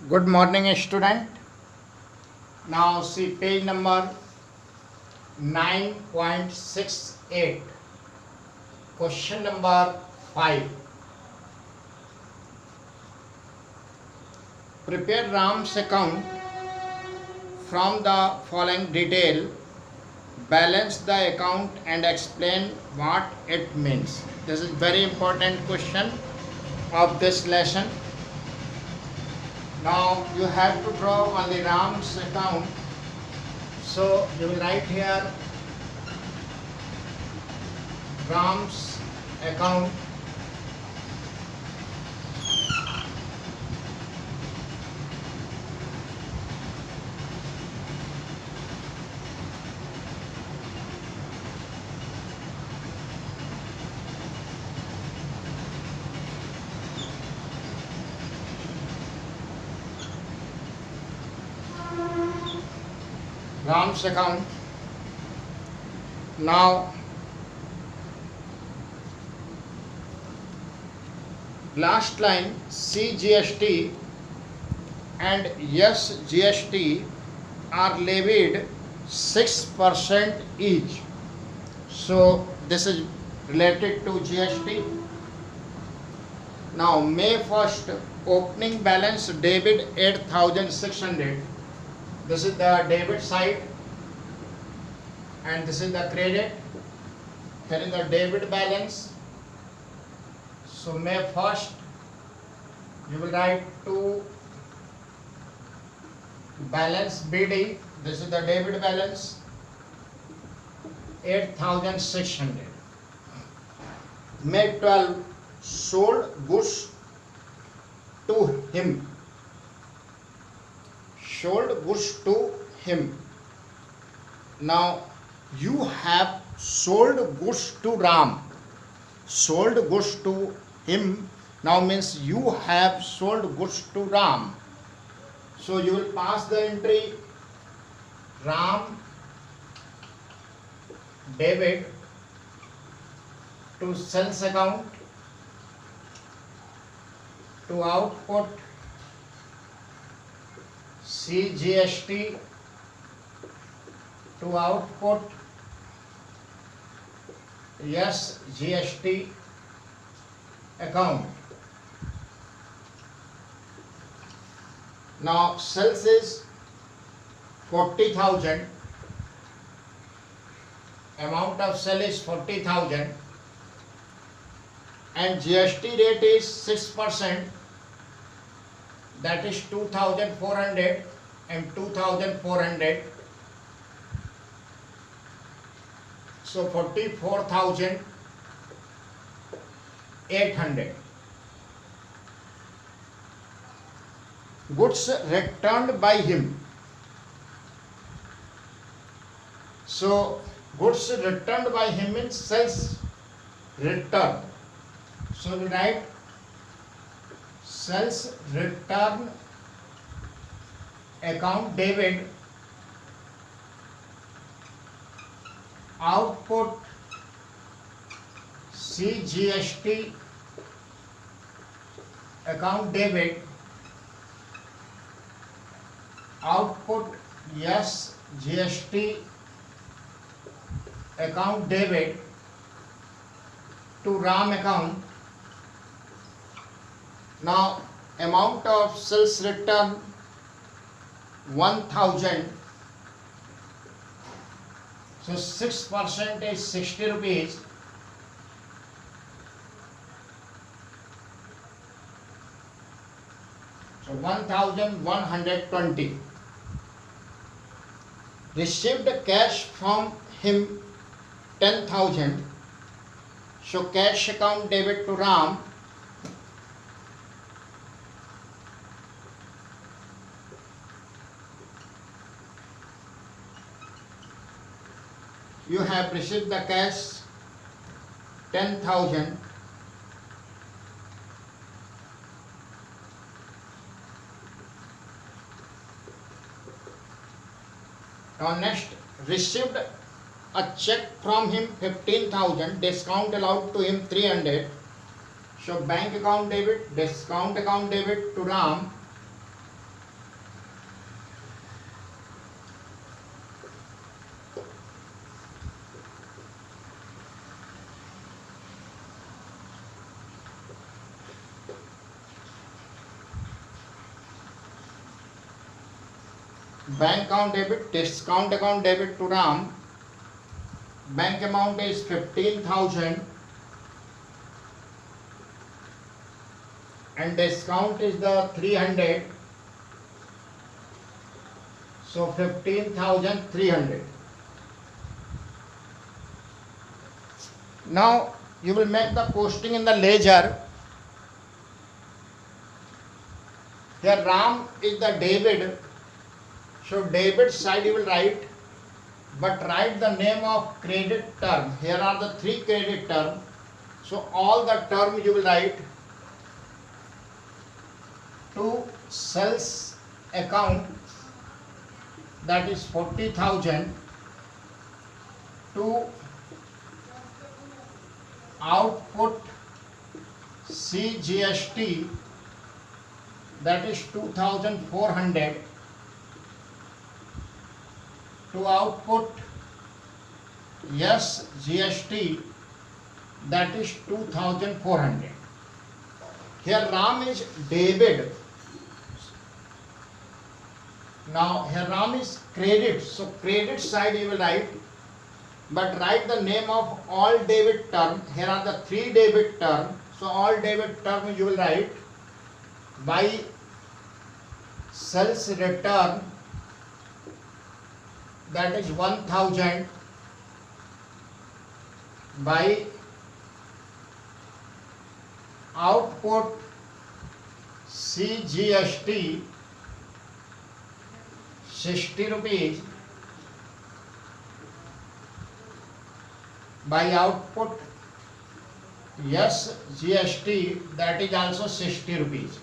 Good morning, student. Now see page number 9.68. Question number 5. Prepare Ram's account from the following detail. Balance the account and explain what it means. This is very important question of this lesson. Now you have to draw on the Ram's account. So you will write here Ram's account. Ram's account. Now last line CGST and SGST are levied 6% each. So this is related to GST. Now May 1st opening balance debit 8,600. This is the debit side and this is the credit. Here is the debit balance. So May 1st you will write to balance BD. This is the debit balance 8,600. May 12 sold goods to him. Sold goods to him. Now you have sold goods to Ram. Sold goods to him now means you have sold goods to Ram. So you will pass the entry Ram debit to sales account to output CGST to output SGST account. Now sales is 40,000. Amount of sale is 40,000 and GST rate is 6%. That is 2,400 and 2,400. So 44,800. Goods returned by him. So goods returned by him means sales return. So we write sales return account debit output CGST account debit output SGST account debit to Ram account. Now amount of sales return 1,000. So 6% is 60 rupees. So 1,120. Received cash from him 10,000. So cash account debit to Ram. You have received the cash 10,000. Now next, received a check from him 15,000, discount allowed to him 300. So bank account debit, discount account debit to Ram bank account debit, discount account debit to Ram. Bank amount is 15,000 and discount is the 300. So 15,300. Now you will make the posting in the ledger. Here Ram is the debit. So debit side you will write, but write the name of credit term. Here are the 3 credit term. So all the term you will write. To sales account, that is 40,000. To output CGST, that is 2,400. To output yes GST, that is 2,400. Here Ram is debit. Now here Ram is credit. So credit side you will write, but write the name of all debit term. Here are the 3 debit term. So all debit term you will write. By sales return, that is 1,000. By output CGST, 60 rupees. By output yes GST, that is also 60 rupees.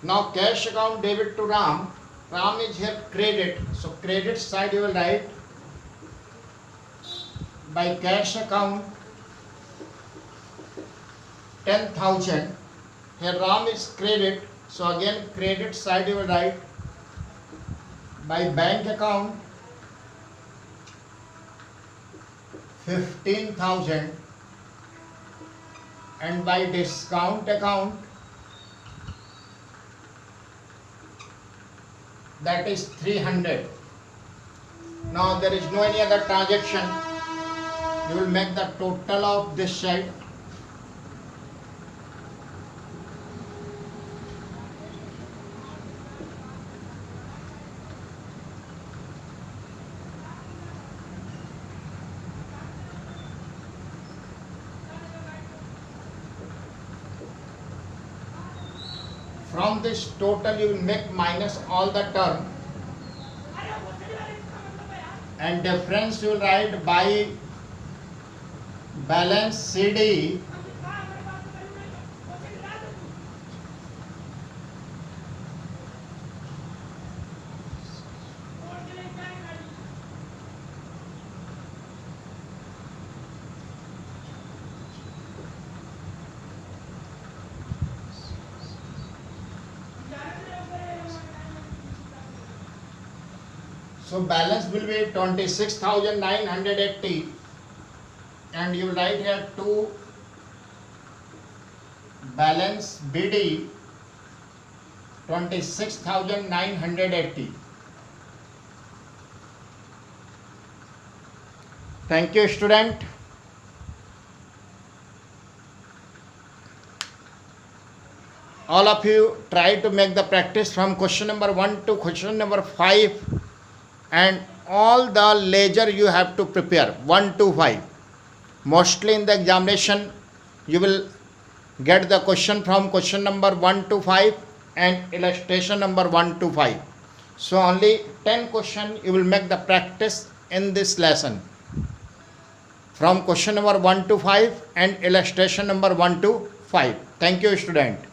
Now cash account debit to Ram. Ram is here credit. So credit side you will write. By cash account 10,000. Here Ram is credit. So again credit side you will write. By bank account 15,000 and by discount account, that is 300. Now there is no any other transaction. You will make the total of this side. From this total you will make minus all the term and difference you will write by balance CD. So balance will be 26,980 and you write here to balance BD 26,980. Thank you, student. All of you try to make the practice from question number 1 to question number 5. And all the ledger you have to prepare 1 to 5. Mostly in the examination you will get the question from question number 1 to 5 and illustration number 1 to 5. So only 10 question you will make the practice in this lesson from question number 1 to 5 and illustration number 1 to 5. Thank you, student.